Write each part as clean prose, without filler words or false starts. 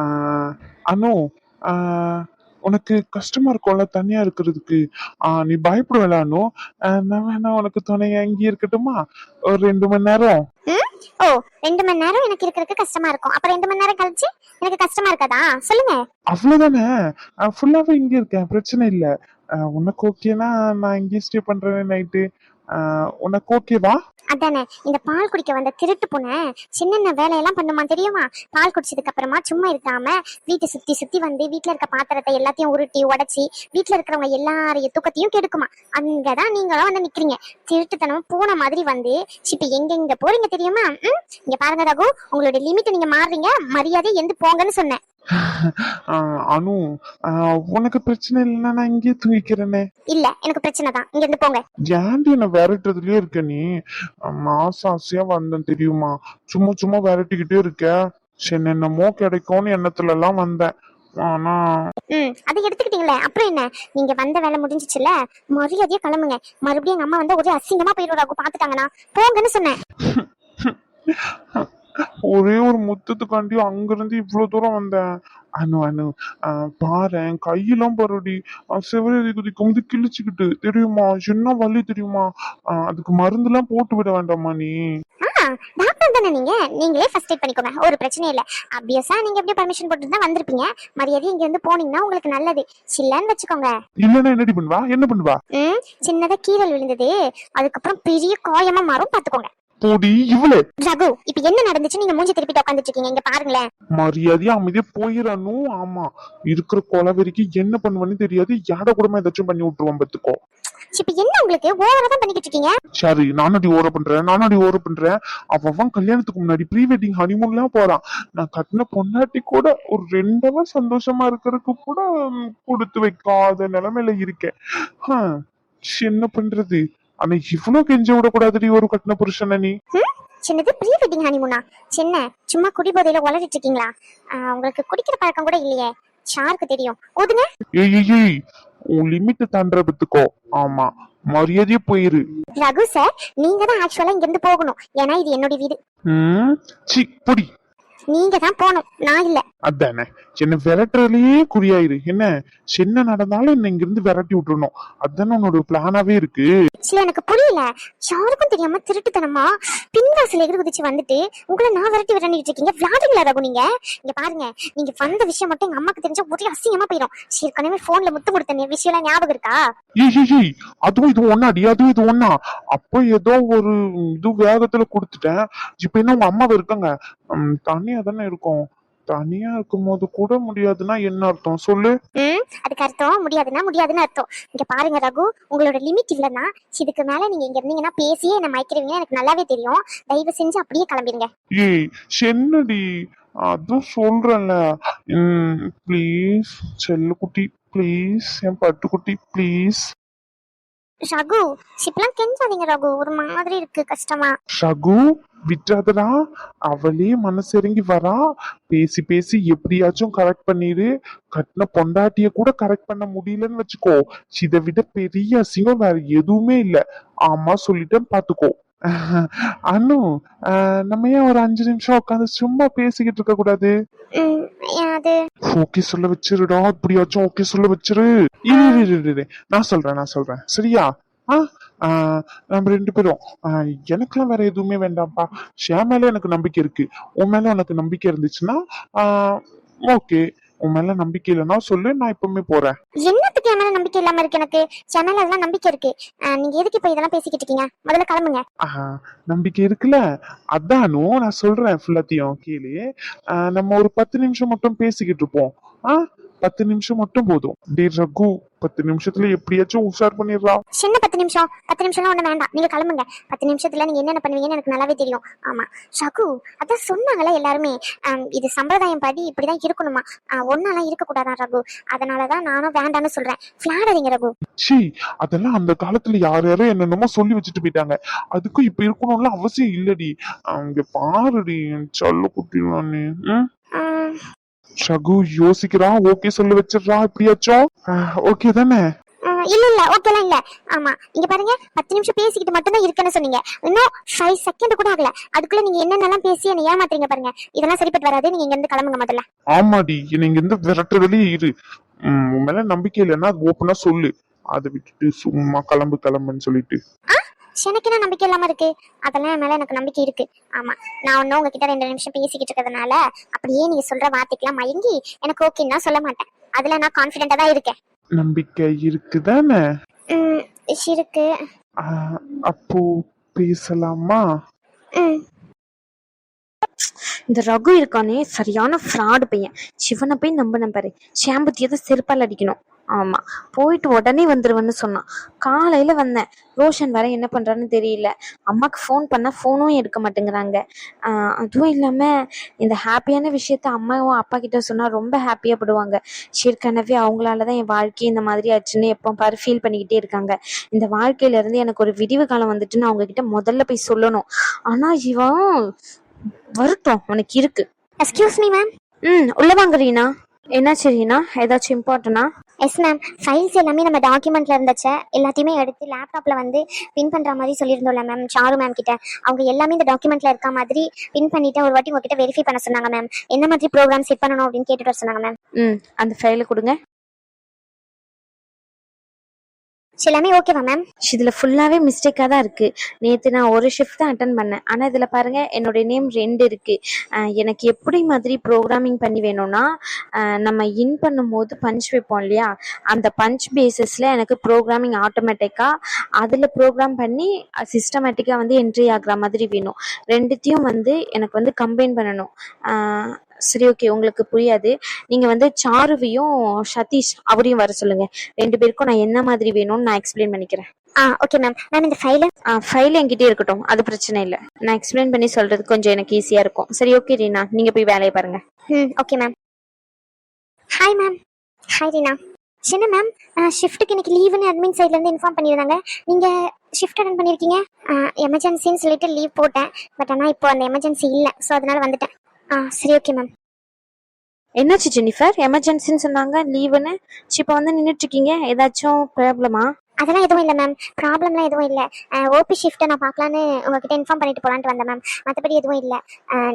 ஆஹ் அனு, ஆஹ் உனக்கு கஷ்டமா இருக்கும்ல தனியா இருக்கிறதுக்கு. நீ பயப்படுவல அனு. நான் வேணா உனக்கு துணையா இங்கே இருக்கட்டுமா ஒரு 2 மணி நேரம்? ம்? ஓ, 2 மணி நேரம் எனக்கு இருக்கிறதுக்கு கஷ்டமா இருக்கும். அப்ப 2 மணி நேரம் கழிச்சு எனக்கு கஷ்டமா இருக்காதா? சொல்லுங்க. அவ்வளவுதானே. ஃபுல்லாவே இங்க இருக்கேன், பிரச்சனை இல்ல. உனக்கு ஓகேனா நான் இங்கே ஸ்டே பண்றேன் நைட்டு. உனக்கு ஓகேவா? அதானே, இந்த பால் குடிக்க வந்த திருட்டு பொண்ணு சின்ன வேலையெல்லாம் பண்ணுமா தெரியுமா? பால் குடிச்சதுக்கு அப்புறமா சும்மா இருக்காம வீட்டை சுத்தி சுத்தி வந்து வீட்டுல இருக்க பாத்திரத்தை எல்லாத்தையும் உருட்டி உடைச்சி வீட்டுல இருக்கிறவங்க எல்லாரையும் தூக்கத்தையும் கெடுக்குமா. அங்கதான் நீங்களும் வந்து நிக்கிறீங்க திருட்டுத்தனம் பூனை மாதிரி வந்து. இப்ப எங்க போறீங்க தெரியுமா? இங்க பாருங்க ரகு, உங்களோட லிமிட் நீங்க மாறுறீங்க. மரியாதை எந்த போங்கன்னு சொன்னேன். அனு, உனக்கு பிரச்சனை இல்லைன்னா நான் இங்கே தூங்கிக்கிறேனே. இல்ல, எனக்கு பிரச்சனை தான். இங்க இருந்து போங்க. ஏன்டி என்ன விரட்டுறதுலயே இருக்க நீ? மாசம் ஆசையா வந்தேன் தெரியுமா? சும்மா சும்மா விரட்டிக்கிட்டே இருக்க. சரி என்னமோ கிடைக்கும்னு எண்ணத்துல எல்லாம் வந்தேன். ஆனா அதை எடுத்துக்கிட்டீங்களே, அப்புறம் என்ன? நீங்க வந்த வேலை முடிஞ்சிச்சுல, மரியாதையா கிளம்புங்க. மறுபடியும் எங்க அம்மா வந்து ஒரே அசிங்கமா போயிடுறாங்க பாத்துட்டாங்கன்னா. போங்கன்னு சொன்னேன். ஒரே ஒரு முத்தத்துக்காண்டி அங்கிருந்து இவ்வளவு தூரம் வந்தேன். அனு அனு, பாரேன் கையெல்லாம் பருடி. செவரேறி குதிக்கும் போது கிழிச்சுக்கிட்டு தெரியுமா? என்ன வலி தெரியுமா? அதுக்கு மருந்து எல்லாம் போட்டு விட வேண்டாமா நீ? டாக்டர் தானே நீங்க, நீங்களே ஃபர்ஸ்ட் எய்ட் பண்ணிக்கோங்க. ஒரு பிரச்சனையும் இல்ல. ஆப்வியஸா நீங்க எப்படியே பர்மிஷன் போட்டு தான் வந்திருப்பீங்க. மரியாதை இங்க இருந்து போனீங்கன்னா உங்களுக்கு நல்லது. சில்லன்னு வச்சுக்கோங்க. இல்லன்னா என்னடி பண்ணுவா? என்ன பண்ணுவா? சின்னதா கீரல் விழுந்தது, அதுக்கப்புறம் பெரிய காயமா மாறும், பாத்துக்கோங்க. போடி இவளே. ரகு, இப்ப என்ன நடந்துச்சு? நீங்க மூஞ்சி திருப்பிட்டு உட்காந்துட்டு இருக்கீங்க. இங்க பாருங்களேன். மரியாதையா அமைதியா போயிடணும். ஆமா, இருக்கிற கொலவெறிக்கு என்ன பண்ணுவேன்னு தெரியாது. யாட கூடமா ஏதாச்சும் பண்ணி விட்டுருவோம் பத்துக்கோ. இப்ப என்ன உங்களுக்கு ஓவரா தான் பண்ணிக்கிட்டு இருக்கீங்க? சரி, நானடி ஓர பண்றேன். அவன் கல்யாணத்துக்கு முன்னாடி ப்ரீ வெட்டிங் ஹனிமூன்லாம் போறான். நான் கட்டின பொண்டாட்டி கூட ஒரு 2 சந்தோஷமா இருக்கிறதுக்கு கூட கொடுத்து வைக்காத நிலைமையில இருக்கேன். என்ன பண்றது? ஆனா இவ்வளவு கெஞ்ச விடக்கூடாதுடி ஒரு கட்டின புருஷன நீ. சின்னது ப்ரீ வெட்டிங் ஹனிமூனா? சின்ன சும்மா குடி போதையில உளறிட்டு இருக்கீங்களா? உங்களுக்கு குடிக்கிற பழக்கம் கூட இல்லையே. ஷாருக்கு தெரியும். ஓதுங்க. ஏய், உன் லிமிட் தாண்டறதுக்கோ. ஆமா, மரியாதையா போயிரு. ரகு சார், நீங்க தான் ஆக்சுவலா இங்க இருந்து போகணும். ஏன்னா இது என்னோட வீடு. சி பொடி. நீங்க தான் போகணும், நான் இல்ல. அதானே, என்ன விரட்டுறதுலயே குறியாயிரு. என்ன சின்ன நடந்தாலும் என்ன இங்க இருந்து விரட்டி விட்டுறணும். அதானே உன்னோட பிளானாவே இருக்கு. சில எனக்கு புரியல. யாருக்கும் தெரியாம திருட்டுத்தனமா பின்வாசல் எதிர் குதிச்சு வந்துட்டு உங்களை நான் விரட்டி விரண்டிட்டு இருக்கீங்க. விளாடுங்களா ரகு நீங்க? இங்க பாருங்க, நீங்க வந்த விஷயம் மட்டும் எங்க அம்மாக்கு தெரிஞ்சா ஒரே அசிங்கமா போயிடும். ஏற்கனவே போன்ல முத்து கொடுத்த விஷயம் எல்லாம் ஞாபகம் இருக்கா? ஏய், அதுவும் இது ஒண்ணாடி, அதுவும் இது ஒண்ணா. அப்ப ஏதோ ஒரு இது வேகத்துல கொடுத்துட்டேன். இப்ப என்ன உங்க அம்மாவை இருக்காங்க? தனியா தானே இருக்கும். தனியா இருக்கும் போது கூட முடியாதுன்னா என்ன அர்த்தம் சொல்லு? அதுக்கு அர்த்தம் முடியாதுன்னு அர்த்தம். இங்க பாருங்க ரகு, உங்களோட லிமிட் இல்லன்னா இதுக்கு மேல நீங்க இங்க இருந்தீங்கன்னா பேசியே என்ன மயக்கிறீங்க. எனக்கு நல்லாவே தெரியும். தயவு செஞ்சு அப்படியே கிளம்பிடுங்க. ஏய் என்னடி, அதுவும் சொல்றேன்ல. Please செல்லுக்குட்டி, please N Pattukkutti, please. Raghu, சிப்லாம் கெஞ்சாதீங்க Raghu, ஒரு மாதிரி இருக்கு, கஷ்டமா. ரகு விட்டாதடா, அவளே மனசிறங்கி வரா. பேசி பேசி எப்படியாச்சும் கரெக்ட் பண்ணிடு. கட்டின பொண்டாட்டிய கூட கரெக்ட் பண்ண முடியலன்னு வச்சுக்கோ. இதை விட பெரிய அசிங்கம் வேற எதுவுமே இல்ல. ஆமா சொல்லிட்டேன், பாத்துக்கோ. அனு, நம்ம ஏன் ஒரு 5 நிமிஷம் உட்காந்து சும்மா பேசிக்கிட்டு இருக்க கூடாது? ஓகே சொல்ல வச்சிருடா, இப்படியாச்சும் ஓகே சொல்ல வச்சிரு. நான் சொல்றேன் சரியா? நம்ம 2 பேரும் எனக்குலாம் வேற எதுவுமே வேண்டாம்ப்பா. ஷியா மேல எனக்கு நம்பிக்கை இருக்கு. உன் மேல உனக்கு நம்பிக்கை இருந்துச்சுன்னா ஓகே. உன் மேல நம்பிக்கை இல்லைன்னா சொல்லு, நான் இப்பவுமே போறேன். என்னத்துக்கு என் மேல நம்பிக்கை இல்லாம இருக்கு? எனக்கு சேனல் அதெல்லாம் நம்பிக்கை இருக்கு. நீங்க எதுக்கு இப்ப இதெல்லாம் பேசிக்கிட்டு இருக்கீங்க? முதல்ல கிளம்புங்க. நம்பிக்கை இருக்குல்ல, அதானும் நான் சொல்றேன். ஃபுல்லாத்தையும் கேளு. நம்ம ஒரு 10 நிமிஷம் மட்டும் பேசிக்கிட்டு இருப்போம். 10 நிமிஷம் மட்டும் போதும். டே ரகு, 10 நிமிஷத்துல எப்படியாச்சும் உஷார் பண்ணிடுறா. சின்ன 10 நிமிஷம் 10 நிமிஷம்லாம் ஒண்ணு வேண்டாம். நீங்க கிளம்புங்க. 10 நிமிஷத்துல நீங்க என்னென்ன பண்ணுவீங்கன்னு எனக்கு நல்லாவே தெரியும். ஆமா ரகு, அதான் சொன்னாங்களே எல்லாருமே, இது சம்பிரதாயம் படி இப்படிதான் இருக்கணுமா. ஒன்னாலாம் இருக்க கூடாதான் ரகு. அதனாலதான் நானும் வேண்டான்னு சொல்றேன். விளையாடாதீங்க ரகு. சி, அதெல்லாம் அந்த காலத்துல யாரும் என்னென்னமோ சொல்லி வச்சுட்டு போயிட்டாங்க. அதுக்கும் இப்ப இருக்கணும்ல அவசியம் இல்லடி. அங்க பாருடி சொல்ல குட்டி நானு. ரகு யோசிக்கிறான். ஓகே சொல்லி வச்சிடறான். இப்படியாச்சும் ஓகே தானே? இல்ல இல்ல ஓகேலாம் இல்ல. ஆமா இங்க பாருங்க 10 நிமிஷம் பேசிக்கிட்டு மட்டும் தான் இருக்கேன்னு சொன்னீங்க. இன்னும் 5 செகண்ட் கூட ஆகல, அதுக்குள்ள நீங்க என்னென்னலாம் பேசி என்ன ஏமாத்துறீங்க பாருங்க. இதெல்லாம் சரிப்பட்டு வராது. நீங்க இங்க இருந்து கிளம்புங்க முதல்ல. ஆமாடி, நீங்க எந்த விரட்டுறதுலயே இரு. உன் மேல நம்பிக்கை இல்லைன்னா ஓப்பனா சொல்லு. அதை விட்டுட்டு சும்மா கிளம்பு கிளம்புன்னு சொல்லிட்டு. எனக்கு என்ன நம்பிக்கை இல்லாம இருக்கு? அதெல்லாம் என் மேல எனக்கு நம்பிக்கை இருக்கு. ஆமா நான் ஒன்னும் உங்ககிட்ட 2 நிமிஷம் பேசிக்கிட்டு இருக்கிறதுனால அப்படியே நீங்க சொல்ற வார்த்தைக்கெல்லாம் மயங்கி எனக்கு ஓகேன்னா சொல்ல மாட்டேன். அதுல நான் கான்பிடென்டா தான் இருக்கேன். நம்பிக்கை இருக்குதானே? ம் இருக்கு. அப்போ பேசலாமா? ம் இந்த ரகு இருக்கானே சரியான ஃப்ராடு பையன். சிவனை போய் நம்பின பாரு, சேம்பத்தியதை செருப்பால் அடிக்கணும். ஆமா, போயிட்டு உடனே வந்துருவேன்னு சொன்னான். காலையில வந்தேன், ரோஷன் வர என்ன பண்றான்னு தெரியல. அம்மாக்கு ஃபோன் பண்ணா ஃபோனும் எடுக்க மாட்டேங்கிறாங்க. அதுவும் இல்லாம இந்த ஹாப்பியான விஷயத்த அம்மாவும் அப்பா கிட்ட சொன்னா ரொம்ப ஹாப்பியா படுவாங்க. ஏற்கனவே அவங்களாலதான் என் வாழ்க்கை இந்த மாதிரி ஆச்சுன்னு எப்போ பாரு ஃபீல் பண்ணிக்கிட்டே இருக்காங்க. இந்த வாழ்க்கையில இருந்து எனக்கு ஒரு விடிவு காலம் வந்துட்டுன்னு அவங்க கிட்ட முதல்ல போய் சொல்லணும். ஆனா இவன் வருத்தம் உனக்கு இருக்கு. Excuse me ma'am. உள்ள வாங்க ரீனா. என்னாச்சு ரீனா, ஏதாச்சும் இம்பார்ட்டனா? எஸ் மேம், ஃபைல்ஸ் எல்லாமே நம்ம டாக்குமெண்ட்ல இருந்துச்சு, எல்லாத்தையுமே எடுத்து லேப்டாப்ல வந்து பின் பண்ற மாதிரி சொல்லியிருந்தோம்ல மேம் சாரு மேம் கிட்ட. அவங்க எல்லாமே இந்த டாக்குமெண்ட்ல இருக்க மாதிரி பின் பண்ணிட்டு ஒரு வாட்டி உங்ககிட்ட வெரிஃபை பண்ண சொன்னாங்க மேம். என்ன மாதிரி ப்ரோக்ராம் செட் பண்ணணும் அப்படின்னு கேட்டுட்டு வர சொன்னாங்க மேம். அந்த ஃபைலை கொடுங்க. எல்லாமே ஓகேவா மேம்? இதுல ஃபுல்லாவே மிஸ்டேக்கா தான் இருக்கு. நேத்து நான் ஒரு ஷிஃப்ட் தான் அட்டன் பண்ணேன். ஆனா இதுல பாருங்க என்னோட நேம் 2 இருக்கு. எனக்கு எப்படி மாதிரி ப்ரோக்ராமிங் பண்ணி வேணும்னா, நம்ம இன் பண்ணும்போது பஞ்ச் வைப்போம் இல்லையா, அந்த பஞ்ச் பேசிஸ்ல எனக்கு ப்ரோக்ராமிங் ஆட்டோமேட்டிக்கா அதுல ப்ரோக்ராம் பண்ணி சிஸ்டமேட்டிக்கா வந்து என்ட்ரி ஆகுற மாதிரி வேணும். ரெண்டுத்தையும் வந்து எனக்கு வந்து கம்பைன் பண்ணணும். சரி ஓகே, உங்களுக்கு புரியாது. நீங்க வந்து சாருவையும் சதீஷ் அவரையும் வர சொல்லுங்க. 2 பேருக்கும் நான் என்ன மாதிரி வேணும்னு நான் எக்ஸ்பிளைன் பண்ணிக்கிறேன். Okay ma'am. மேம் இந்த ஃபைல் என்கிட்டயே இருக்கட்டும், அது பிரச்சனை இல்லை. நான் எக்ஸ்பிளைன் பண்ணி சொல்றது கொஞ்சம் எனக்கு ஈஸியா இருக்கும். சரி ஓகே ரீனா, நீங்க போய் வேலையை பாருங்க. Okay ma'am. Hi ma'am. Hi Reena. என்ன மேம், ஷிஃப்ட்டுக்கு இன்னைக்கு லீவுன்னு அட்மின் சைட்ல இருந்து இன்ஃபார்ம் பண்ணியிருந்தாங்க. நீங்க ஷிஃப்ட் அட்டன் பண்ணியிருக்கீங்க. எமர்ஜென்சின்னு சொல்லிட்டு லீவ் போட்டேன். பட் ஆனால் இப்போ அந்த எமர்ஜென்சி இல்லை, ஸோ அதனால வந்துட்டேன். சரி ஓகே மேம். என்னாச்சு ஜெனிஃபர், எமர்ஜென்சின்னு சொன்னாங்க லீவுன்னு, இப்போ வந்து நின்றுட்டு இருக்கீங்க, ஏதாச்சும் ப்ராப்ளமா? அதெல்லாம் எதுவும் இல்லை மேம், ப்ராப்ளம்லாம் எதுவும் இல்லை. ஓபி ஷிஃப்ட்டை நான் பார்க்கலான்னு உங்ககிட்ட இன்ஃபார்ம் பண்ணிட்டு போகலான்ட்டு வந்தேன் மேம். மற்றபடி எதுவும் இல்லை.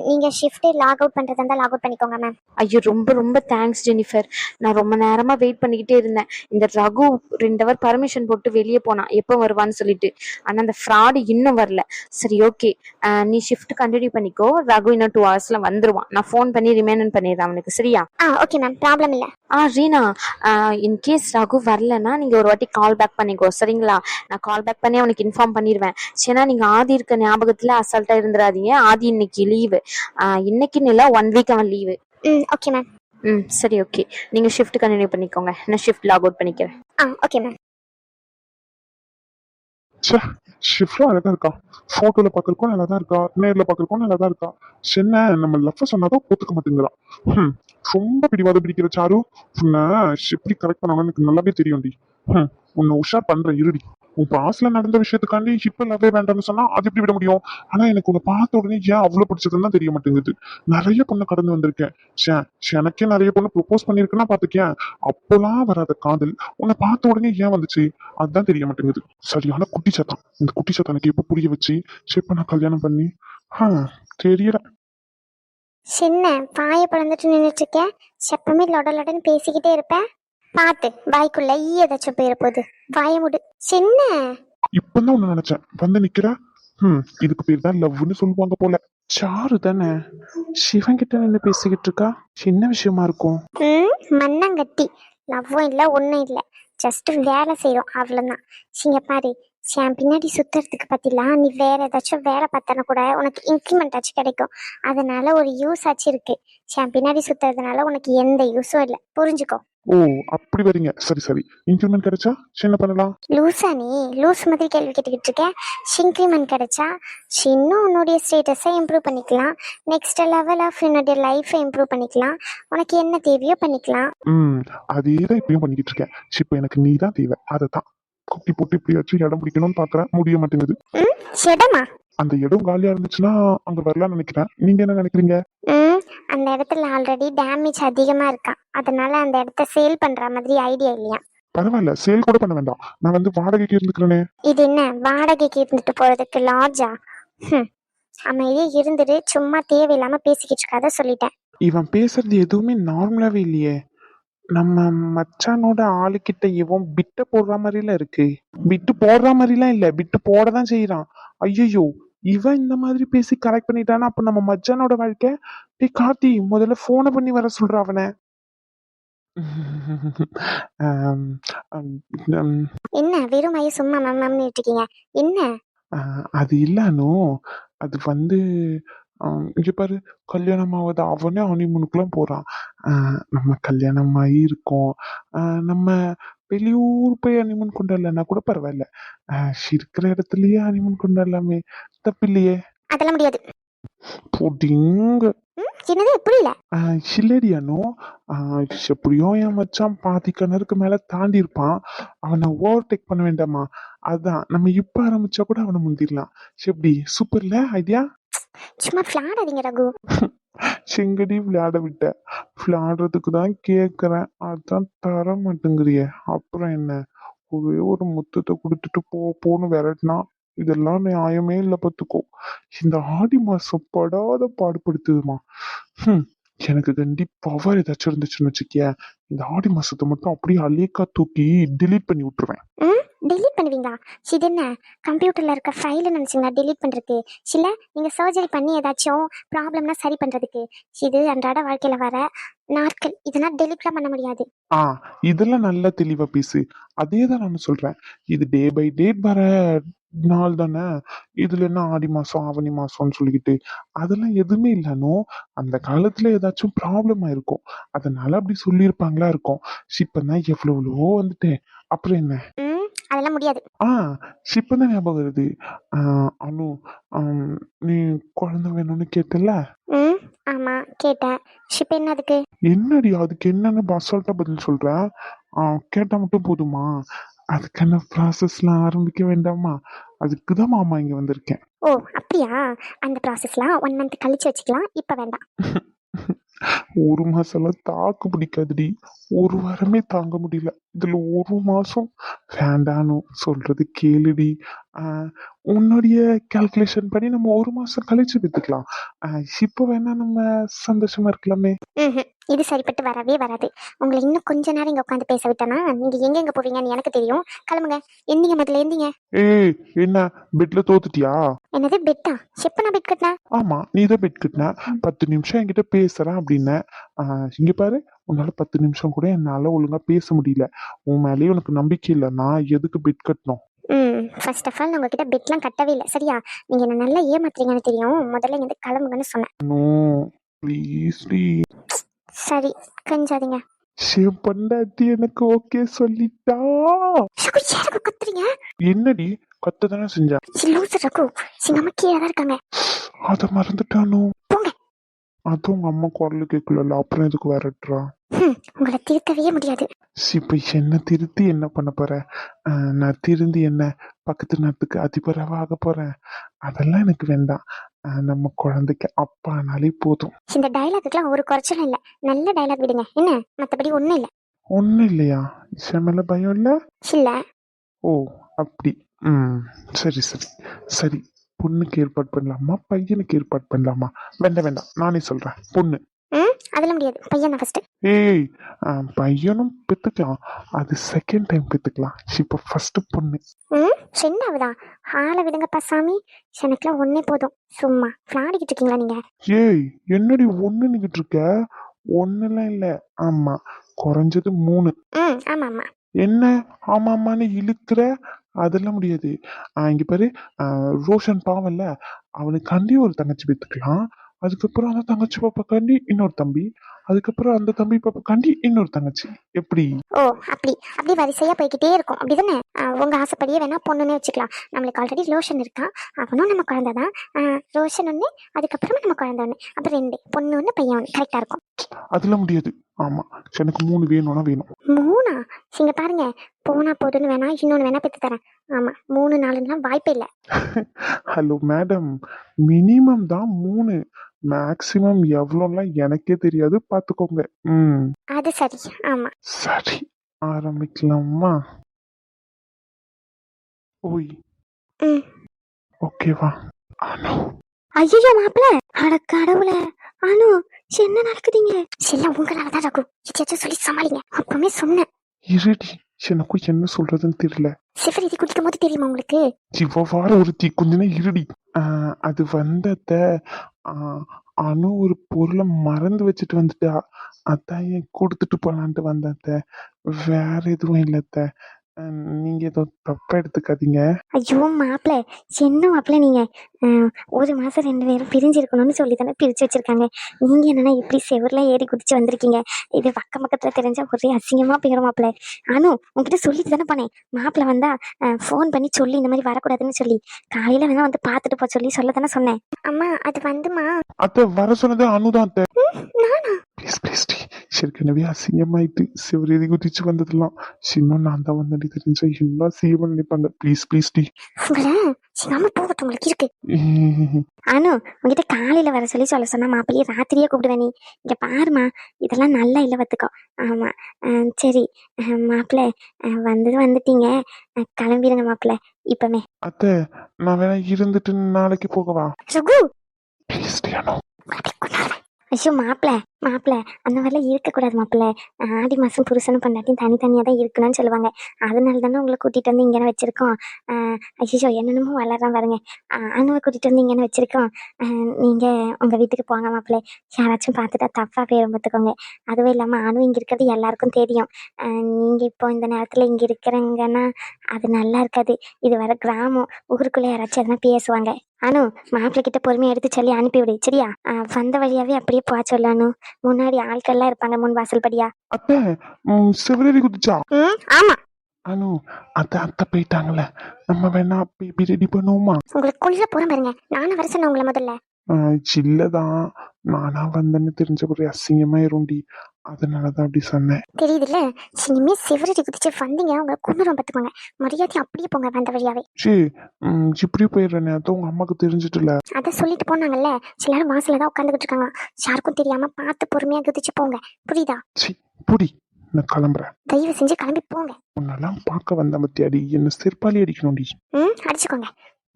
நீங்கள் ஷிஃப்ட்டு லாக் அவுட் பண்ணுறதா இருந்தால் லாக் அவுட் பண்ணிக்கோங்க மேம். ஐயோ ரொம்ப ரொம்ப தேங்க்ஸ் ஜெனிஃபர். நான் ரொம்ப நேரமாக வெயிட் பண்ணிக்கிட்டே இருந்தேன். இந்த ரகு 2 ஹவர் பர்மிஷன் போட்டு வெளியே போனான் எப்போ வருவான்னு சொல்லிட்டு. ஆனால் அந்த ஃப்ராடு இன்னும் வரல. சரி ஓகே, நீ ஷிஃப்ட் கண்டினியூ பண்ணிக்கோ. ரகு இன்னும் 2 ஹவர்ஸில் வந்துடுவான். நான் ஃபோன் பண்ணி ரிமைண்ட் பண்ணிடுறேன் அவனுக்கு. சரியா? ஓகே மேம், ப்ராப்ளம் இல்லை. ரீனா, இன்கேஸ் ரகு வரலன்னா நீங்க ஒரு வாட்டி கால் பேக் பண்ணிக்கோ. சரிங்களா? நான் கால் பேக் பண்ணி அவனுக்கு இன்ஃபார்ம் பண்ணிடுவேன். சரினா நீங்க ஆதி இருக்க ஞாபகத்துல அசால்ட்டா இருந்துடாதீங்க. ஆதி இன்னைக்கு லீவு, இன்னைக்குன்னு இல்லை 1 வீக் அவன் லீவு. Okay ma'am. சரி ஓகே, நீங்க ஷிஃப்ட் கண்டினியூ பண்ணிக்கோங்க. நான் ஷிஃப்ட் லாக் அவுட் பண்ணிக்கிறேன். Okay ma'am. ஷிஃப்டும் அழகா இருக்கா, போட்டோல பாக்குறதுக்கும் நல்லா தான் இருக்கா, நேர்ல பாக்குறதுக்கும் நல்லா தான் இருக்கா. என்ன நம்ம லஃப் சொன்னாதான் ஒத்துக்க மாட்டேங்கிறா. ரொம்ப பிடிவாத பிடிக்கிற சாரு. உன்னை எப்படி கரெக்ட் பண்ணாங்கன்னு எனக்கு நல்லாவே தெரியும்டி. உன்னை உஷார் பண்றேன் இருடி. உன் பாஸ்ல நடந்த விஷயத்துக்காண்டி இப்ப லவ்வே வேண்டாம்னு சொன்னா அது எப்படி விட முடியும்? ஆனா எனக்கு உன்னை பார்த்த உடனே ஏன் அவ்வளவு பிடிச்சதுன்னு தான் தெரிய மாட்டேங்குது. நிறைய பொண்ணை கடந்து வந்திருக்கேன். எனக்கே நிறைய பொண்ணு ப்ரொபோஸ் பண்ணிருக்குன்னா பாத்துக்கேன். அப்பெல்லாம் வராத காதல் உன்னை பார்த்த உடனே ஏன் வந்துச்சு அதுதான் தெரிய மாட்டேங்குது. சரியான குட்டி சத்தம். இந்த குட்டி சத்தம் எனக்கு எப்ப புரிய வச்சு இப்ப நான் கல்யாணம் பண்ணி தெரியல. சின்ன பாய பிளந்துட்டு நின்றுட்டு இருக்கேன். செப்பமே லொடன்னு பேசிக்கிட்டே இருப்பேன். பாத்து வாய்க்குள்ள ஈ ஏதாச்சும் போயிட போகுது. வாய முடு சின்ன. இப்பதான் ஒண்ணு நினைச்சேன், வந்து நிக்கிற. இதுக்கு பேர் தான் லவ்னு சொல்லுவாங்க போல. சாரு தானே சிவன் கிட்ட நின்று பேசிக்கிட்டு இருக்கா. சின்ன விஷயமா இருக்கும். மண்ணங்கட்டி லவ்வும் இல்லை ஒன்றும் இல்லை, ஜஸ்ட் வேலை செய்யறோம் அவ்வளவுதான். சிங்க பாரு, என் பின்னாடி சுத்துறதுக்கு பத்திலாம் நீ வேற ஏதாச்சும் வேலை பார்த்தானா கூட உனக்கு இன்க்ரிமெண்ட் ஆச்சு கிடைக்கும். அதனால ஒரு யூஸ் ஆச்சு இருக்கு. என் பின்னாடி சுத்துறதுனால உனக்கு எந்த யூஸும் இல்லை, புரிஞ்சுக்கோ. ஓ அப்படி வரீங்க. சரி சரி, இன்க்ரிமெண்ட் கிடைச்சா என்ன பண்ணலாம்? லூசா நீ லூஸ் மாதிரி கேள்வி கேட்டுக்கிட்டு இருக்க. இன்க்ரிமெண்ட் கிடைச்சா இன்னும் உன்னுடைய ஸ்டேட்டஸை இம்ப்ரூவ் பண்ணிக்கலாம். நெக்ஸ்ட் லெவல் ஆஃப் என்னுடைய லைஃபை இம்ப்ரூவ் பண்ணிக்கலாம். உனக்கு என்ன தேவையோ பண்ணிக்கலாம். அதே தான் இப்பயும் பண்ணிக்கிட்டு இருக்கேன். இப்போ எனக்கு நீ தான் தேவை. அதை தான் குட்டி போட்டு இப்படியாச்சும் இடம் பிடிக்கணும்னு பாக்குறேன், முடிய மாட்டேங்குது. இடமா? அந்த இடம் காலியா இருந்துச்சுன்னா அங்க வரலாம்னு நினைக்கிறேன். நீங்க என்ன நினைக்கிறீங்க? அந்த இடத்துல ஆல்ரெடி டேமேஜ் அதிகமா இருக்கா, அதனால அந்த இடத்த சேல் பண்ற மாதிரி ஐடியா இல்லையா? பரவாயில்ல, சேல் கூட பண்ண வேண்டாம், நான் வந்து வாடகைக்கு இருந்துக்கிறேனே. இது என்ன வாடகைக்கு இருந்துட்டு போறதுக்கு லாட்ஜா? அமைதியே இருந்துட்டு சும்மா தேவையில்லாம பேசிக்கிட்டு இருக்காத சொல்லிட்டேன். இவன் பேசுறது எதுவுமே நார்மலாவே இல்லையே. நம்ம மச்சானோட ஆளுகிட்ட இவன் பிட்ட போடுற மாதிரிலாம் இருக்கு. பிட்டு போடுற மாதிரிலாம் இல்ல, பிட்டு போடதான் செய்யறான். ஐயோ, இவன் இந்த மாதிரி பேசி கரெக்ட் பண்ணிட்டானா அப்ப நம்ம மச்சானோட வாழ்க்கை. டேய் கார்த்தி, முதல்ல போனை பண்ணி வர சொல்ற அவனை. ஆம், ஆம், ஆம், என்ன வெறும் மைய சும்மா மேம்னு இருக்கீங்க? என்ன? அது இல்லானோ, அது வந்து இங்க பாரு, கல்யாணம் ஆகாத அவனே ஹனிமூனுக்குலாம் போறான். நம்ம கல்யாணம் ஆகி இருக்கோம். நம்ம வெளியூர் போய் ஹனிமூன் கொண்டாடலன்னா கூட பரவாயில்ல. இருக்கிற இடத்துலயே ஹனிமூன் கொண்டாடலாமே, தப்பில்லையே. அதெல்லாம் முடியாது. புடிங்க. என்னது புரியல? இல்லடியானோ, எப்படியோ என் மச்சான் பாதி கிணறுக்கு மேல தாண்டி இருப்பான். அவனை ஓவர்டேக் பண்ண வேண்டாமா? அதான் நம்ம இப்ப ஆரம்பிச்சா கூட அவனை முந்திரலாம். எப்படி சூப்பர்ல ஐடியா? சும்மா விளையாடாதீங்க ரகு. செங்கடி விளையாட விட்ட, விளையாடுறதுக்கு தான் கேக்குறேன், அதான் தர மாட்டேங்கிறிய. அப்புறம் என்ன, ஒரே ஒரு முத்தத்தை கொடுத்துட்டு போன்னு விரட்டினா இதெல்லாம் நியாயமே இல்லை பார்த்துக்கோ. இந்த ஆடி மாசம் படாத பாடுபடுத்துதுமா. எனக்கு கண்டிப்பா ஏதாச்சும் இருந்துச்சுன்னு வச்சுக்கிய, இந்த ஆடி மாசத்தை மட்டும் அப்படியே அலேக்கா தூக்கி delete பண்ணி விட்டுருவேன். delete பண்ணுவீங்களா? இது என்ன கம்ப்யூட்டர்ல இருக்க ஃபைல் நினைச்சீங்களா delete பண்றதுக்கு? சில நீங்க சர்ஜரி பண்ணி ஏதாச்சும் ப்ராப்ளம்னா சரி பண்றதுக்கு. இது அன்றாட வாழ்க்கையில வர நாட்கள், இதெல்லாம் டெலிட்லாம் பண்ண முடியாது. இதெல்லாம் நல்லா தெளிவா பேசு. அதே தான் நான் சொல்றேன். இது டே பை டேட் வர நாள் தானே. இதுல என்ன ஆடி மாசம் ஆவணி மாசம்னு சொல்லிக்கிட்டு அதெல்லாம் எதுவுமே இல்லனோ. அந்த காலத்துல ஏதாச்சும் ப்ராப்ளம் ஆயிருக்கும், அதனால அப்படி சொல்லியிருப்பாங்களா இருக்கும். இப்பதான் எவ்வளவோ வந்துட்டேன், அப்புறம் என்ன. அதெல்லாம் முடியாது. இப்பதான் ஞாபகம் வருது. அனு, நீ குழந்தை வேணும்னு கேட்டல. ஆமா கேட்டேன். ஷிப் என்ன அதுக்கு? என்னடி அதுக்கு என்னன்னு அசால்ட்டா பதில் சொல்றேன். கேட்டா மட்டும் போதுமா? அதுக்கான ப்ராசஸ்லாம் ஆரம்பிக்க வேண்டாமா? அதுக்குதான் மாமா இங்க வந்திருக்கேன். ஓ அப்படியா? அந்த ப்ராசஸ்லாம் 1 மந்த் கழிச்சு வச்சுக்கலாம், இப்ப வேண்டாம். ஒரு மாசம்லாம் தாக்கு பிடிக்காதுடி, ஒரு வாரமே தாங்க முடியல, இதுல ஒரு மாசம் வேண்டானு சொல்றது கேளுடி. உன்னுடைய கால்குலேஷன் படி நம்ம ஒரு மாசம் கழிச்சு வித்துக்கலாம். இப்போ வேணா நம்ம சந்தோஷமா இருக்கலாமே. இது சரிப்பட்டு வரவே வராது. உங்களை இன்னும் கொஞ்ச நேரம் இங்க உட்காந்து பேச விட்டனா நீங்க எங்க போவீங்கன்னு எனக்கு தெரியும். கிளம்புங்க. எந்திங்க, முதல்ல எந்திங்க. ஏய், என்ன பெட்ல தோத்துட்டியா? என்னது பெட்டா? எப்ப நான் பெட் கட்டினேன்? ஆமா, நீ தான் பெட் கட்டின. 10 நிமிஷம் என்கிட்ட பேசுறேன் அப்படின்னு. இங்க பாரு, உன்னால 10 நிமிஷம் கூட என்னால ஒழுங்கா பேச முடியல. உன் மேலேயே உனக்கு நம்பிக்கை இல்லை, நான் எதுக்கு பெட் கட்டணும்? ஃபர்ஸ்ட் ஆஃப் ஆல் நான் உங்ககிட்ட பெட்லாம் கட்டவே இல்லை, சரியா? நீங்க என்ன நல்லா ஏமாத்துறீங்கன்னு தெரியும். முதல்ல இங்க இருந்து கிளம்புங்கன்னு சொன்னேன். நோ ப்ளீஸ் டி. சரி, கஞ்சாதீங்க. பொண்டாட்டி எனக்கு ஓகே சொல்லிட்டா. கத்துறீங்க? என்னடி கத்த தானே செஞ்சேன். லூசு ரகு, எங்க அம்மா கீழே தான் இருக்காங்க. அத மறந்துட்டானோ? போங்க. அதுவும் உங்க அம்மா குரல் கேட்கல, அப்புறம் எதுக்கு விரட்டுறா? உங்களை திருத்தவே முடியாது. இப்ப என்ன திருத்தி என்ன பண்ண போற? நான் திருந்தி என்ன பக்கத்து நாட்டுக்கு அதிபராக ஆக போறேன்? அதெல்லாம் எனக்கு வேண்டாம். நம்ம குழந்தைக்கு அப்பானாலே போதும். இந்த டைலாக்குலாம் ஒரு குறைச்சலும் இல்ல. நல்ல டைலாக் விடுங்க என்ன, மத்தபடி ஒண்ணும் இல்ல. ஒண்ணும் இல்லையா? மேல பயம் இல்ல? இல்ல. ஓ அப்படி. சரி சரி சரி. பொண்ணுக்கு ஏற்பாடு பண்ணலாமா, பையனுக்கு ஏற்பாடு பண்ணலாமா? வேண்டாம் வேண்டாம், நானே சொல்றேன், பொண்ணு. அதெல்லாம் முடியாது, பையன் தான் ஃபர்ஸ்ட். ஏய், பையனும் பெத்துக்கலாம், அது செகண்ட் டைம் பெத்துக்கலாம். இப்ப ஃபர்ஸ்ட் பொண்ணு. ரெண்டாவதா? ஆளை விடுங்கப்பா சாமி, எனக்குலாம் ஒன்னே போதும். சும்மா விளையாடிக்கிட்டு இருக்கீங்களா நீங்க? ஏய், என்னடி ஒண்ணு நிக்கிட்டு இருக்க? ஒண்ணுலாம் இல்ல, ஆமா குறைஞ்சது 3. ஆமா ஆமா. என்ன ஆமா ஆமான்னு இழுக்கிற? அதெல்லாம் முடியாது. இங்க பாரு, ரோஷன் பாவம்ல, அவனுக்காண்டி ஒரு தங்கச்சி பெத்துக்கலாம். அதுக்கப்புறம் அந்த தங்கச்சி பாப்பாக்காண்டி இன்னொரு தம்பி, அதுக்கப்புறம் அந்த தம்பி பாப்பாக்காண்டி இன்னொரு தங்கச்சி. எப்படி? ஓ அப்படி அப்படி வரிசையா போய்கிட்டே இருக்கும், அப்படிதானே? உங்க ஆசைப்படியே வேணா பொண்ணுன்னு வச்சுக்கலாம். நம்மளுக்கு ஆல்ரெடி ரோஷன் இருக்கான், அவனும் நம்ம குழந்தை தான். ரோஷன் ஒண்ணு, அதுக்கப்புறமா நம்ம குழந்தை ஒண்ணு, அப்புறம் 2 பொண்ணு ஒண்ணு பையன் ஒண்ணு, கரெக்டா இருக்கும். அதெல்லாம் முடியாது. ஆமா, எனக்கு 3 வேணும்னா வேணும். 3ஆ? இங்க பாருங்க, போனா போதுன்னு வேணா இன்னொன்னு வேணா பெத்து தரேன். ஆமா, 3 4லாம் வாய்ப்பே இல்ல. ஹலோ மேடம், மினிமம் தான் 3, மேக்சிமம் எவ்வளோலாம் எனக்கே தெரியாது, பாத்துக்கோங்க. அது சரி. ஆமா சரி, ஆரம்பிக்கலாமா? ஓய், ம். ஓகேவா? அனு, ஐயோ மாப்பிள, அட கடவுளே. அனு, என்ன நடக்குதுங்க? எல்லாம் உங்களாலதான் ரகு. எதையாச்சும் சொல்லி சமாளிங்க. அப்பவே சொன்னேன். இருடி, எனக்கும் என்ன சொல்றதுன்னு தெரியல. சிவரீதி குடிக்கும் போது தெரியுமா உங்களுக்கு? சிவவார ஒருத்தி கொஞ்ச நேரம் இருடி. அது வந்தத அனு ஒரு பொருளை மறந்து வச்சுட்டு வந்துட்டா. அதான் ஏன் கொடுத்துட்டு போலான்ட்டு வந்தத. வேற எதுவும் இல்லத்த. நீங்க ஏதோ தப்பா எடுத்துக்காதீங்க. ஐயோ மாப்பிள, என்ன மாப்பிள நீங்க? ஒரு மாசம் 2 பேரும் பிரிஞ்சிருக்கணும்னு சொல்லி தானே பிரிச்சு வச்சிருக்காங்க. நீங்க என்னன்னா இப்படி செவர்ல ஏறி குதிச்சு வந்திருக்கீங்க. இது பக்கம் பக்கத்துல தெரிஞ்சா ஒரே அசிங்கமா போயிடும் மாப்பிள. அனு, உங்ககிட்ட சொல்லிட்டு தானே போனேன். மாப்பிள வந்தா ஃபோன் பண்ணி சொல்லி இந்த மாதிரி வரக்கூடாதுன்னு சொல்லி. காலையில வேணா வந்து பாத்துட்டு போ சொல்ல தானே சொன்னேன். அம்மா அது வந்துமா. அத்தை வர சொன்னது அனுதான் அத்தை. நானா? ப்ளீஸ் ப்ளீஸ் டி. ஏற்கனவே அசிங்கமாயிட்டு சிவரேதி குதிச்சு வந்ததெல்லாம். இன்னும் நான் தான் வந்து தெரிஞ்சா இன்னும் அசிங்கமா நினைப்பாங்க. ப்ளீஸ் ப்ளீஸ் டி. உங்களை சிங்காம போகட்டும் உங்களுக்கு இருக்கு. அனு, உங்ககிட்ட காலையில வர சொல்ல சொன்னா மாப்பிள்ளையே ராத்திரியே கூப்பிடுவேன். நீ இங்க பாருமா, இதெல்லாம் நல்லா இல்லை வத்துக்கோ. ஆமா. சரி மாப்பிள்ள, வந்துட்டீங்க. கிளம்பிடுங்க மாப்பிள்ள இப்பமே. அத்தை, நான் வேணா இருந்துட்டு நாளைக்கு போகவா? ரகு, ப்ளீஸ் டி அனு. ஐயோ மாப்பிள்ள, அந்த மாதிரிலாம் இருக்கக்கூடாது மாப்பிள்ள. ஆடி மாசம் புருஷனும் பொண்டாட்டியும் தனித்தனியாக தான் இருக்கணும்னு சொல்லுவாங்க. அதனால தானே உங்களை கூட்டிட்டு வந்து இங்கே வச்சிருக்கோம். ஐயோ என்னென்னமோ வளர்றான் பாருங்க. அனுவை கூட்டிட்டு வந்து இங்கே வச்சிருக்கோம். நீங்க உங்க வீட்டுக்கு போங்க மாப்பிள்ள. யாராச்சும் பார்த்துட்டா தப்பா பேரும் பார்த்துக்கோங்க. அதுவும் இல்லாமல் அனு இங்கே இருக்கிறது எல்லாருக்கும் தெரியும். நீங்க இப்போ இந்த நேரத்தில் இங்கே இருக்கிறங்கன்னா அது நல்லா இருக்காது. இது வர கிராமம், ஊருக்குள்ளே யாராச்சும் எதனா பேசுவாங்க. அனு, மாப்பிள்ளை கிட்ட பொறுமையை எடுத்து சொல்லி அனுப்பிவிடு சரியா? வந்த வழியாவே அப்படியே போக சொல்லணும். முன்னாடி ஆட்கள்லாம் இருப்பாங்க முன் வாசல் படியா. அத்தை, சிவரேதி குதிச்சா? ஆமா. அனு, அத்தை போயிட்டாங்களே. நம்ம வேணா பேபி ரெடி பண்ணுவோமா? உங்களுக்கு கொள்ள போறேன் பாருங்க. நானும் வர சொன்னேன் உங்களை முதல்ல. இல்லதான், நானா வந்தேன்னு தெரிஞ்ச ஒரு அசிங்கமா இருண்டி. அதனாலதான் அப்படி சொன்னேன். தெரியுதுல்ல, இனிமே சிவரடி குதிச்சு வந்தீங்க உங்களை கும்பிடும் பார்த்துக்கோங்க. மரியாதை அப்படியே போங்க வந்த வழியாவே. சரி, இப்படி போயிடுறேன். அதான் உங்க அம்மாக்கு தெரிஞ்சிட்டுல. அதை சொல்லிட்டு போனாங்கல்ல, சிலரும் வாசல்ல தான் உட்காந்துக்கிட்டு இருக்காங்க. யாருக்கும் தெரியாம பார்த்து பொறுமையா குதிச்சு போங்க. புரியுதா? சி புடி, நான் கிளம்புறேன். தயவு செஞ்சு கிளம்பி போங்க. உன்னெல்லாம் பார்க்க வந்த மத்தியாடி என்ன செருப்பாலி அடிக்கணும்டி. அடிச்சுக்கோங்க.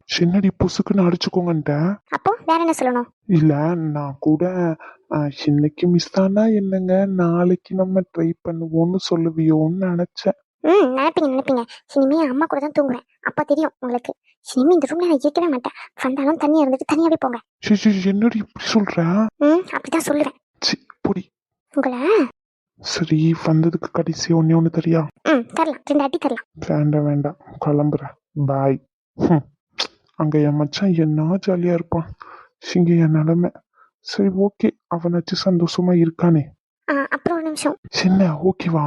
சின்னடி புசுக்குன்னு அடிச்சுக்கோங்கன்ட்ட. அப்போ வேற என்ன சொல்லணும்? இல்ல, நான் கூட இன்னைக்கு மிஸ் தானா என்னங்க, நாளைக்கு நம்ம ட்ரை பண்ணுவோம்னு சொல்லுவியோன்னு நினைச்சேன். நினைப்பீங்க. இனிமே அம்மா கூட தான் தூங்குவேன். அப்ப தெரியும் உங்களுக்கு. இனிமே இந்த ரூம்ல நான் இருக்கவே மாட்டேன். வந்தாலும் தண்ணி இருந்துட்டு தனியாவே போங்க. என்னடி இப்படி சொல்ற? அப்படிதான் சொல்லுவேன். சி புடி. உங்களை சரி, வந்ததுக்கு கடைசி ஒண்ணு தெரியா? தரலாம், 2 அடி தரலாம். வேண்டாம், கிளம்புறேன். பாய். அங்க என் மச்சான் என்ன ஜாலியா இருப்பான். இங்க என் நிலைமை. சரி ஓகே, அவனாச்சும் சந்தோஷமா இருக்கானே. அப்புறம் ஒரு நிமிஷம். என்ன ஓகேவா?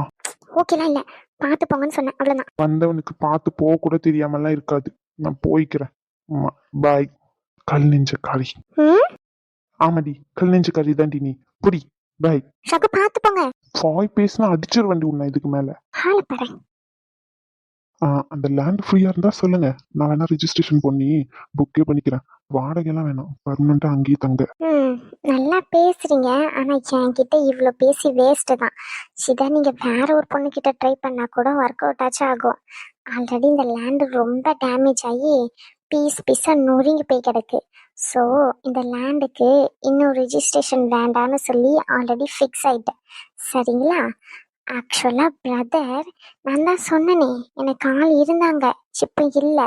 ஓகேலாம் இல்ல, பார்த்து போங்கன்னு சொன்னேன் அவ்வளவுதான். வந்தவனுக்கு பார்த்து போக கூட தெரியாமலாம் இருக்காது. நான் போய்க்கிறேன். பாய். கல் நெஞ்ச காரி. ஆமாடி, கல் நெஞ்ச காரி தாண்டி நீ. புடி. பாய். ரகு, பார்த்து போங்க. பாய் பேசினா அடிச்சிரு வண்டி உன்னை இதுக்கு மேல. ஹால பாரு. அந்த லேண்ட் ஃப்ரீயா இருந்தா சொல்லுங்க, நான் வேணா ரெஜிஸ்ட்ரேஷன் பண்ணி புக்கே பண்ணிக்கிறேன். வாடகைலாம் வேணாம், பர்மனண்டா அங்கேயே தங்க. நல்லா பேசுறீங்க, ஆனா என்கிட்ட இவ்வளோ பேசி வேஸ்ட் தான். இதை நீங்க வேற ஒரு பொண்ணு கிட்ட ட்ரை பண்ணா கூட ஒர்க் அவுட் ஆச்சும் ஆகும். ஆல்ரெடி இந்த லேண்டு ரொம்ப டேமேஜ் ஆகி பீஸா நொறுங்கி போய் கிடக்கு. ஸோ இந்த லேண்டுக்கு இன்னும் ரெஜிஸ்ட்ரேஷன் வேண்டான்னு சொல்லி ஆல்ரெடி ஃபிக்ஸ் ஆயிட்டேன். சரிங்களா? ஆக்சுவலாக பிரதர், நான் தான் சொன்னனே எனக்கு ஆள் இருந்தாங்க, இப்போ இல்லை.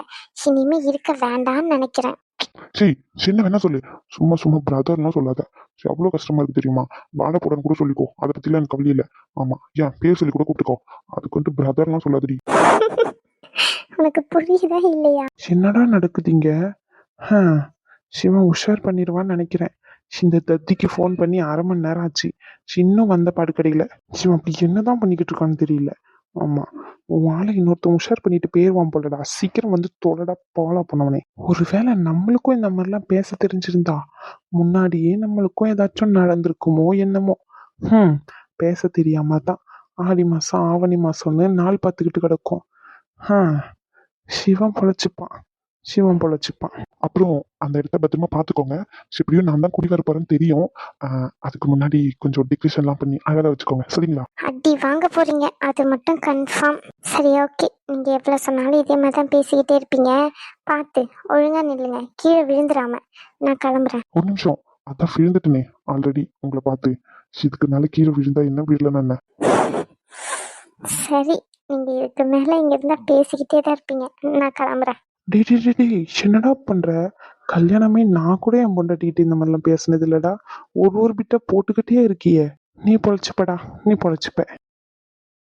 இனிமே இருக்க வேண்டாம்னு நினைக்கிறேன். சரி, சின்ன வேணா சொல்லு. சும்மா பிரதர்லாம் சொல்லாத. எவ்வளவு கஷ்டமா இருக்கு தெரியுமா? வாழைப்போடன்னு கூட சொல்லிக்கோ, அதை பத்திலாம் எனக்கு கவலை இல்லை. ஆமா, ஏன் பேர் சொல்லி கூட கூப்பிட்டுக்கோ. அதுக்கு வந்து பிரதர்லாம் சொல்லாதடி. உனக்கு புரியுதா இல்லையா? என்னடா நடக்குதுங்க? சிவன் உஷார் பண்ணிடுவான்னு நினைக்கிறேன். இந்த தத்திக்கு ஃபோன் பண்ணி 1/2 மணி நேரம் ஆச்சு. இன்னும் வந்த பாடு கிடைக்கல. சிவன் அப்படி என்னதான் பண்ணிக்கிட்டு இருக்கான்னு தெரியல. ஆமா, உன் ஆளை இன்னொருத்தன் உஷார் பண்ணிட்டு போயிருவான் போலடா. சீக்கிரம் வந்து தொடடா பாலா பண்ணவனே. ஒருவேளை நம்மளுக்கும் இந்த மாதிரிலாம் பேச தெரிஞ்சிருந்தா முன்னாடியே நம்மளுக்கும் ஏதாச்சும் நடந்திருக்குமோ என்னமோ. பேச தெரியாம தான் ஆடி மாசம் ஆவணி மாசம்னு நாள் பார்த்துக்கிட்டு கிடக்கும். சிவன் பொழைச்சிப்பான். அப்புறம் அந்த இடத்த பத்திரமா பார்த்துக்கோங்க. எப்படியும் நான் தான் குடி வர போறேன்னு தெரியும். அதுக்கு முன்னாடி கொஞ்சம் டெக்கரேஷன்லாம் பண்ணி அழகாக வச்சுக்கோங்க, சரிங்களா? அடி வாங்க போறீங்க, அது மட்டும் கன்ஃபார்ம். சரி, ஓகே. நீங்க எவ்வளவு சொன்னாலும் இதே மாதிரி தான் பேசிக்கிட்டே இருப்பீங்க. பார்த்து ஒழுங்கா நில்லுங்க, கீழே விழுந்துடாம. நான் கிளம்புறேன். ஒரு நிமிஷம், அதான் விழுந்துட்டேனே ஆல்ரெடி உங்களை பார்த்து. இதுக்கு மேலே கீழே விழுந்தா என்ன, விழலன்னா என்ன? சரி, நீங்க இதுக்கு மேல இங்க இருந்தா பேசிக்கிட்டே தான் இருப்பீங்க. நான் கிளம்புறேன். டேய் டேய் டேய் டேய், என்னடா பண்ற? கல்யாணமே நான் கூட என் பொண்டாட்டிகிட்ட இந்த மாதிரிலாம் பேசுனது இல்லடா. ஒரு பிட்டா போட்டுக்கிட்டே இருக்கியே. நீ பொழைச்சுப்படா, நீ பொழைச்சுப்ப.